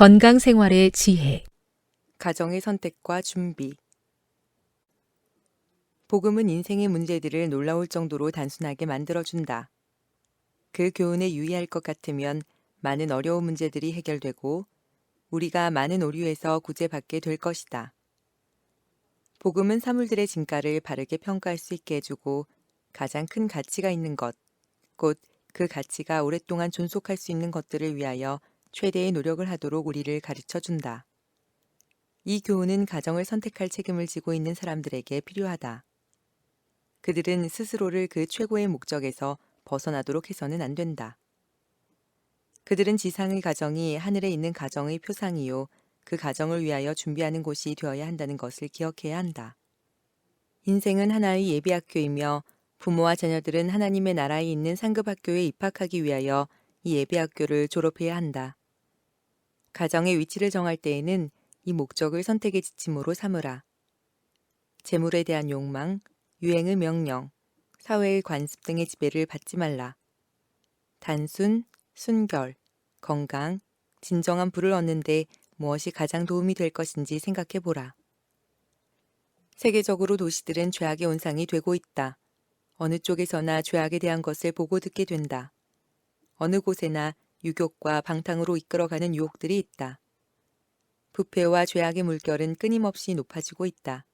건강생활의 지혜. 가정의 선택과 준비. 복음은 인생의 문제들을 놀라울 정도로 단순하게 만들어준다. 그 교훈에 유의할 것 같으면 많은 어려운 문제들이 해결되고 우리가 많은 오류에서 구제받게 될 것이다. 복음은 사물들의 진가를 바르게 평가할 수 있게 해주고 가장 큰 가치가 있는 것, 곧 그 가치가 오랫동안 존속할 수 있는 것들을 위하여 최대의 노력을 하도록 우리를 가르쳐 준다. 이 교훈은 가정을 선택할 책임을 지고 있는 사람들에게 필요하다. 그들은 스스로를 그 최고의 목적에서 벗어나도록 해서는 안 된다. 그들은 지상의 가정이 하늘에 있는 가정의 표상이요, 그 가정을 위하여 준비하는 곳이 되어야 한다는 것을 기억해야 한다. 인생은 하나의 예비학교이며 부모와 자녀들은 하나님의 나라에 있는 상급학교에 입학하기 위하여 이 예비학교를 졸업해야 한다. 가정의 위치를 정할 때에는 이 목적을 선택의 지침으로 삼으라. 재물에 대한 욕망, 유행의 명령, 사회의 관습 등의 지배를 받지 말라. 단순, 순결, 건강, 진정한 부를 얻는 데 무엇이 가장 도움이 될 것인지 생각해 보라. 세계적으로 도시들은 죄악의 온상이 되고 있다. 어느 쪽에서나 죄악에 대한 것을 보고 듣게 된다. 어느 곳에나 유욕과 방탕으로 이끌어가는 유혹들이 있다. 부패와 죄악의 물결은 끊임없이 높아지고 있다.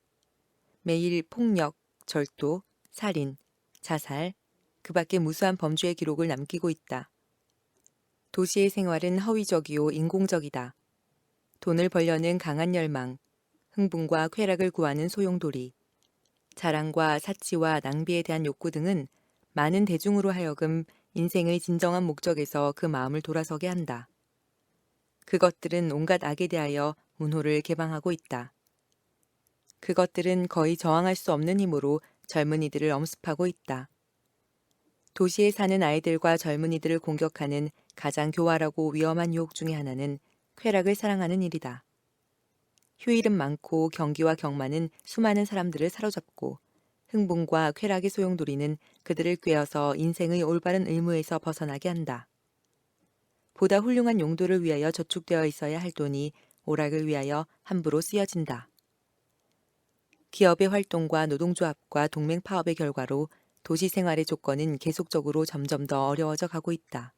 매일 폭력, 절도, 살인, 자살, 그 밖에 무수한 범죄의 기록을 남기고 있다. 도시의 생활은 허위적이요 인공적이다. 돈을 벌려는 강한 열망, 흥분과 쾌락을 구하는 소용돌이, 자랑과 사치와 낭비에 대한 욕구 등은 많은 대중으로 하여금 인생의 진정한 목적에서 그 마음을 돌아서게 한다. 그것들은 온갖 악에 대하여 문호를 개방하고 있다. 그것들은 거의 저항할 수 없는 힘으로 젊은이들을 엄습하고 있다. 도시에 사는 아이들과 젊은이들을 공격하는 가장 교활하고 위험한 유혹 중의 하나는 쾌락을 사랑하는 일이다. 휴일은 많고 경기와 경마는 수많은 사람들을 사로잡고 흥분과 쾌락의 소용돌이는 그들을 꿰어서 인생의 올바른 의무에서 벗어나게 한다. 보다 훌륭한 용도를 위하여 저축되어 있어야 할 돈이 오락을 위하여 함부로 쓰여진다. 기업의 활동과 노동조합과 동맹 파업의 결과로 도시 생활의 조건은 계속적으로 점점 더 어려워져 가고 있다.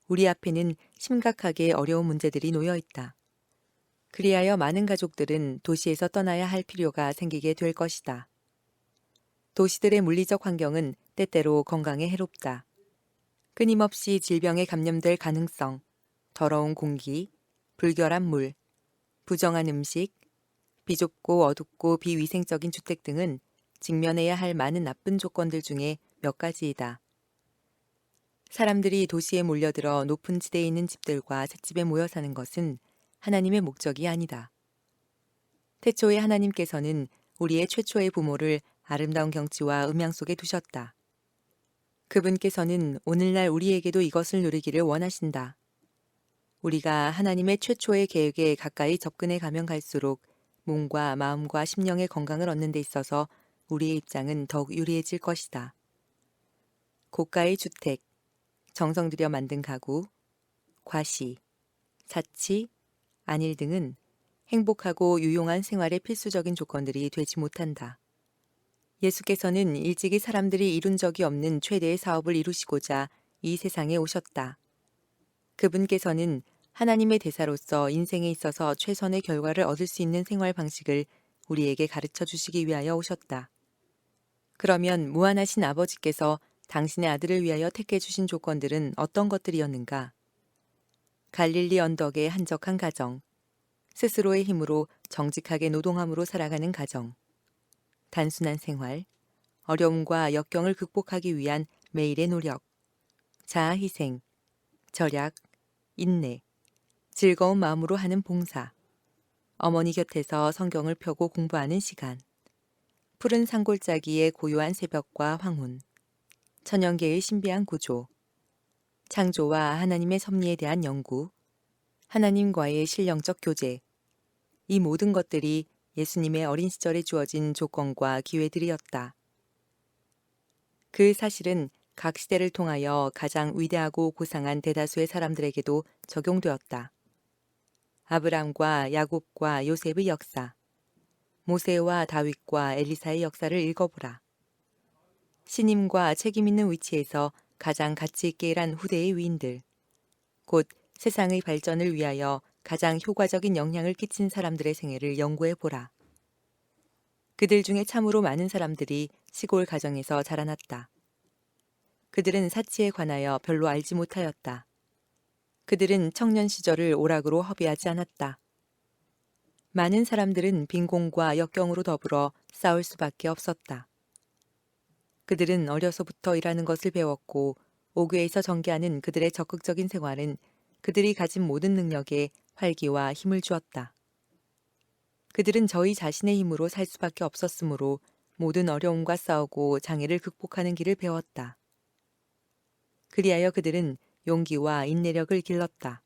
우리 앞에는 심각하게 어려운 문제들이 놓여 있다. 그리하여 많은 가족들은 도시에서 떠나야 할 필요가 생기게 될 것이다. 도시들의 물리적 환경은 때때로 건강에 해롭다. 끊임없이 질병에 감염될 가능성, 더러운 공기, 불결한 물, 부정한 음식, 비좁고 어둡고 비위생적인 주택 등은 직면해야 할 많은 나쁜 조건들 중에 몇 가지이다. 사람들이 도시에 몰려들어 높은 지대에 있는 집들과 셋집에 모여 사는 것은 하나님의 목적이 아니다. 태초에 하나님께서는 우리의 최초의 부모를 아름다운 경치와 음향 속에 두셨다. 그분께서는 오늘날 우리에게도 이것을 누리기를 원하신다. 우리가 하나님의 최초의 계획에 가까이 접근해 가면 갈수록 몸과 마음과 심령의 건강을 얻는 데 있어서 우리의 입장은 더욱 유리해질 것이다. 고가의 주택, 정성 들여 만든 가구, 과시, 사치, 안일 등은 행복하고 유용한 생활의 필수적인 조건들이 되지 못한다. 예수께서는 일찍이 사람들이 이룬 적이 없는 최대의 사업을 이루시고자 이 세상에 오셨다. 그분께서는 하나님의 대사로서 인생에 있어서 최선의 결과를 얻을 수 있는 생활 방식을 우리에게 가르쳐 주시기 위하여 오셨다. 그러면 무한하신 아버지께서 당신의 아들을 위하여 택해 주신 조건들은 어떤 것들이었는가? 갈릴리 언덕의 한적한 가정, 스스로의 힘으로 정직하게 노동함으로 살아가는 가정, 단순한 생활, 어려움과 역경을 극복하기 위한 매일의 노력, 자아 희생, 절약, 인내, 즐거운 마음으로 하는 봉사, 어머니 곁에서 성경을 펴고 공부하는 시간, 푸른 산골짜기의 고요한 새벽과 황혼, 천연계의 신비한 구조, 창조와 하나님의 섭리에 대한 연구, 하나님과의 신령적 교제, 이 모든 것들이 예수님의 어린 시절에 주어진 조건과 기회들이었다. 그 사실은 각 시대를 통하여 가장 위대하고 고상한 대다수의 사람들에게도 적용되었다. 아브람과 야곱과 요셉의 역사, 모세와 다윗과 엘리사의 역사를 읽어보라. 신임과 책임 있는 위치에서 가장 가치 있게 일한 후대의 위인들, 곧 세상의 발전을 위하여 가장 효과적인 영향을 끼친 사람들의 생애를 연구해보라. 그들 중에 참으로 많은 사람들이 시골 가정에서 자라났다. 그들은 사치에 관하여 별로 알지 못하였다. 그들은 청년 시절을 오락으로 허비하지 않았다. 많은 사람들은 빈곤과 역경으로 더불어 싸울 수밖에 없었다. 그들은 어려서부터 일하는 것을 배웠고 옥외에서 전개하는 그들의 적극적인 생활은 그들이 가진 모든 능력에 활기와 힘을 주었다. 그들은 저희 자신의 힘으로 살 수밖에 없었으므로 모든 어려움과 싸우고 장애를 극복하는 길을 배웠다. 그리하여 그들은 용기와 인내력을 길렀다.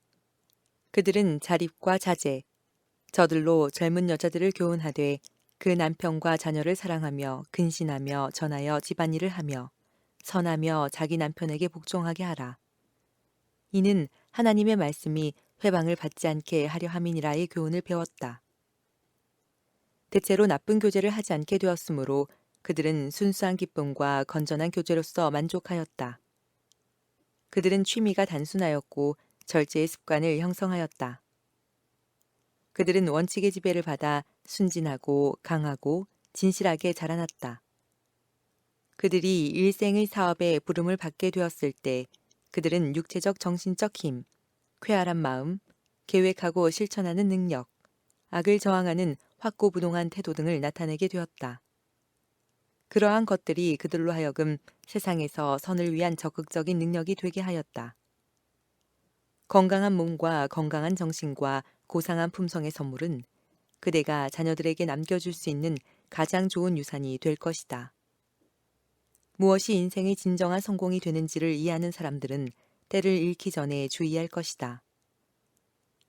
그들은 자립과 자제, 저들로 젊은 여자들을 교훈하되 그 남편과 자녀를 사랑하며 근신하며 전하여 집안일을 하며 선하며 자기 남편에게 복종하게 하라. 이는 하나님의 말씀이 회방을 받지 않게 하려 함이니라의 교훈을 배웠다. 대체로 나쁜 교제를 하지 않게 되었으므로 그들은 순수한 기쁨과 건전한 교제로서 만족하였다. 그들은 취미가 단순하였고 절제의 습관을 형성하였다. 그들은 원칙의 지배를 받아 순진하고 강하고 진실하게 자라났다. 그들이 일생의 사업에 부름을 받게 되었을 때 그들은 육체적 정신적 힘, 쾌활한 마음, 계획하고 실천하는 능력, 악을 저항하는 확고부동한 태도 등을 나타내게 되었다. 그러한 것들이 그들로 하여금 세상에서 선을 위한 적극적인 능력이 되게 하였다. 건강한 몸과 건강한 정신과 고상한 품성의 선물은 그대가 자녀들에게 남겨줄 수 있는 가장 좋은 유산이 될 것이다. 무엇이 인생의 진정한 성공이 되는지를 이해하는 사람들은 때를 잃기 전에 주의할 것이다.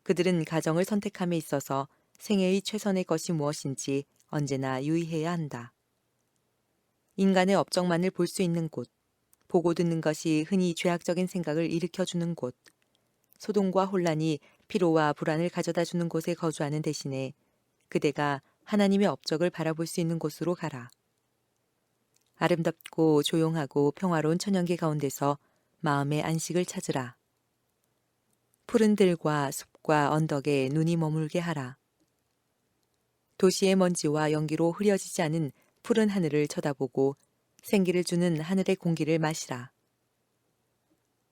그들은 가정을 선택함에 있어서 생애의 최선의 것이 무엇인지 언제나 유의해야 한다. 인간의 업적만을 볼 수 있는 곳, 보고 듣는 것이 흔히 죄악적인 생각을 일으켜주는 곳, 소동과 혼란이 피로와 불안을 가져다 주는 곳에 거주하는 대신에 그대가 하나님의 업적을 바라볼 수 있는 곳으로 가라. 아름답고 조용하고 평화로운 천연계 가운데서 마음의 안식을 찾으라. 푸른 들과 숲과 언덕에 눈이 머물게 하라. 도시의 먼지와 연기로 흐려지지 않은 푸른 하늘을 쳐다보고 생기를 주는 하늘의 공기를 마시라.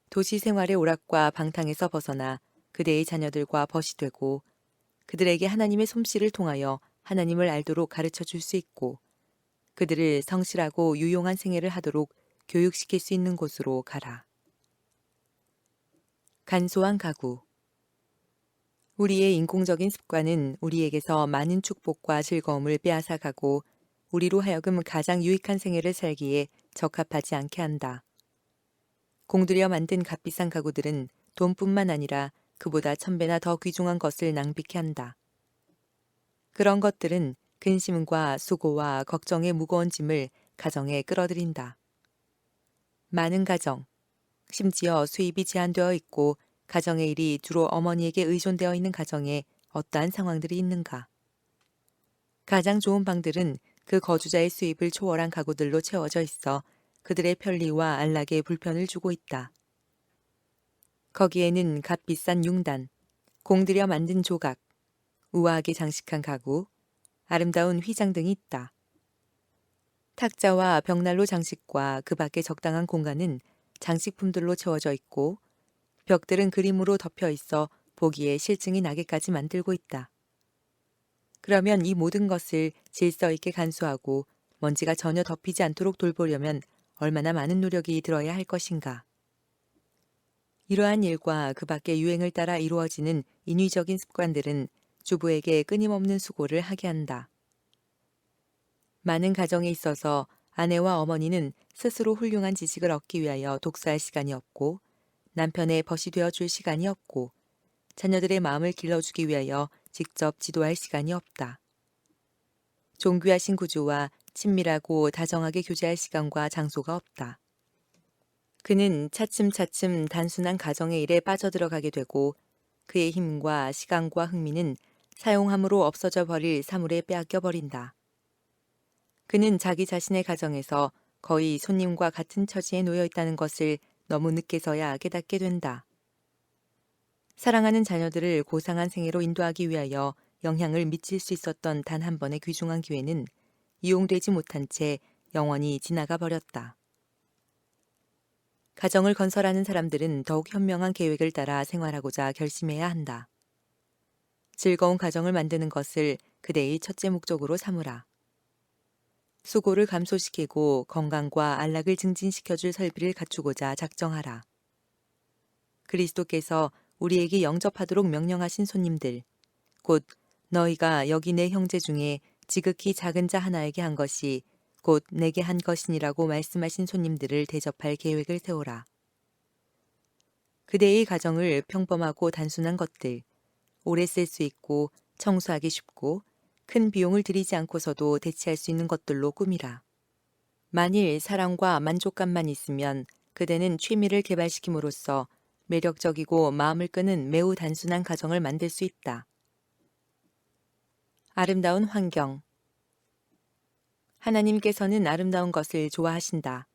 도시 생활의 오락과 방탕에서 벗어나 그대의 자녀들과 벗이 되고 그들에게 하나님의 솜씨를 통하여 하나님을 알도록 가르쳐 줄 수 있고 그들을 성실하고 유용한 생애를 하도록 교육시킬 수 있는 곳으로 가라. 간소한 가구. 우리의 인공적인 습관은 우리에게서 많은 축복과 즐거움을 빼앗아가고 우리로 하여금 가장 유익한 생애를 살기에 적합하지 않게 한다. 공들여 만든 값비싼 가구들은 돈뿐만 아니라 그보다 1000배나 더 귀중한 것을 낭비케 한다. 그런 것들은 근심과 수고와 걱정의 무거운 짐을 가정에 끌어들인다. 많은 가정, 심지어 수입이 제한되어 있고 가정의 일이 주로 어머니에게 의존되어 있는 가정에 어떠한 상황들이 있는가? 가장 좋은 방들은 그 거주자의 수입을 초월한 가구들로 채워져 있어 그들의 편리와 안락에 불편을 주고 있다. 거기에는 값비싼 융단, 공들여 만든 조각, 우아하게 장식한 가구, 아름다운 휘장 등이 있다. 탁자와 벽난로 장식과 그 밖의 적당한 공간은 장식품들로 채워져 있고 벽들은 그림으로 덮여 있어 보기에 실증이 나게까지 만들고 있다. 그러면 이 모든 것을 질서 있게 간수하고 먼지가 전혀 덮이지 않도록 돌보려면 얼마나 많은 노력이 들어야 할 것인가. 이러한 일과 그 밖의 유행을 따라 이루어지는 인위적인 습관들은 주부에게 끊임없는 수고를 하게 한다. 많은 가정에 있어서 아내와 어머니는 스스로 훌륭한 지식을 얻기 위하여 독서할 시간이 없고 남편의 벗이 되어줄 시간이 없고 자녀들의 마음을 길러주기 위하여 직접 지도할 시간이 없다. 존귀하신 구주와 친밀하고 다정하게 교제할 시간과 장소가 없다. 그는 차츰차츰 단순한 가정의 일에 빠져들어가게 되고 그의 힘과 시간과 흥미는 사용함으로 없어져 버릴 사물에 빼앗겨 버린다. 그는 자기 자신의 가정에서 거의 손님과 같은 처지에 놓여 있다는 것을 너무 늦게서야 깨닫게 된다. 사랑하는 자녀들을 고상한 생애로 인도하기 위하여 영향을 미칠 수 있었던 단 한 번의 귀중한 기회는 이용되지 못한 채 영원히 지나가 버렸다. 가정을 건설하는 사람들은 더욱 현명한 계획을 따라 생활하고자 결심해야 한다. 즐거운 가정을 만드는 것을 그대의 첫째 목적으로 삼으라. 수고를 감소시키고 건강과 안락을 증진시켜줄 설비를 갖추고자 작정하라. 그리스도께서 우리에게 영접하도록 명령하신 손님들, 곧 너희가 여기 내 형제 중에 지극히 작은 자 하나에게 한 것이 곧 내게 한 것이니라고 말씀하신 손님들을 대접할 계획을 세우라. 그대의 가정을 평범하고 단순한 것들, 오래 쓸 수 있고 청소하기 쉽고 큰 비용을 들이지 않고서도 대체할 수 있는 것들로 꾸미라. 만일 사랑과 만족감만 있으면 그대는 취미를 개발시킴으로써 매력적이고 마음을 끄는 매우 단순한 가정을 만들 수 있다. 아름다운 환경. 하나님께서는 아름다운 것을 좋아하신다.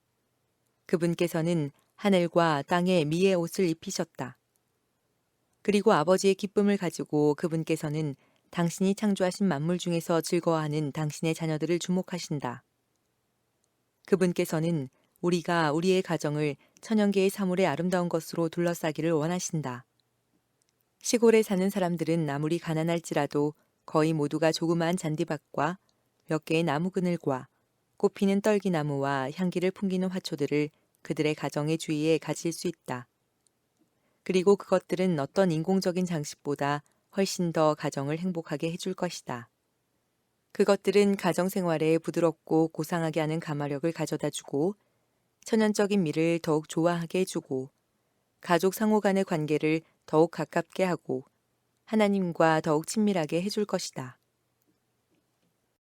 그분께서는 하늘과 땅에 미의 옷을 입히셨다. 그리고 아버지의 기쁨을 가지고 그분께서는 당신이 창조하신 만물 중에서 즐거워하는 당신의 자녀들을 주목하신다. 그분께서는 우리가 우리의 가정을 천연계의 사물의 아름다운 것으로 둘러싸기를 원하신다. 시골에 사는 사람들은 아무리 가난할지라도 거의 모두가 조그마한 잔디밭과 몇 개의 나무 그늘과 꽃피는 떨기나무와 향기를 풍기는 화초들을 그들의 가정의 주위에 가질 수 있다. 그리고 그것들은 어떤 인공적인 장식보다 훨씬 더 가정을 행복하게 해줄 것이다. 그것들은 가정 생활에 부드럽고 고상하게 하는 가마력을 가져다주고 천연적인 미를 더욱 좋아하게 해주고 가족 상호 간의 관계를 더욱 가깝게 하고 하나님과 더욱 친밀하게 해줄 것이다.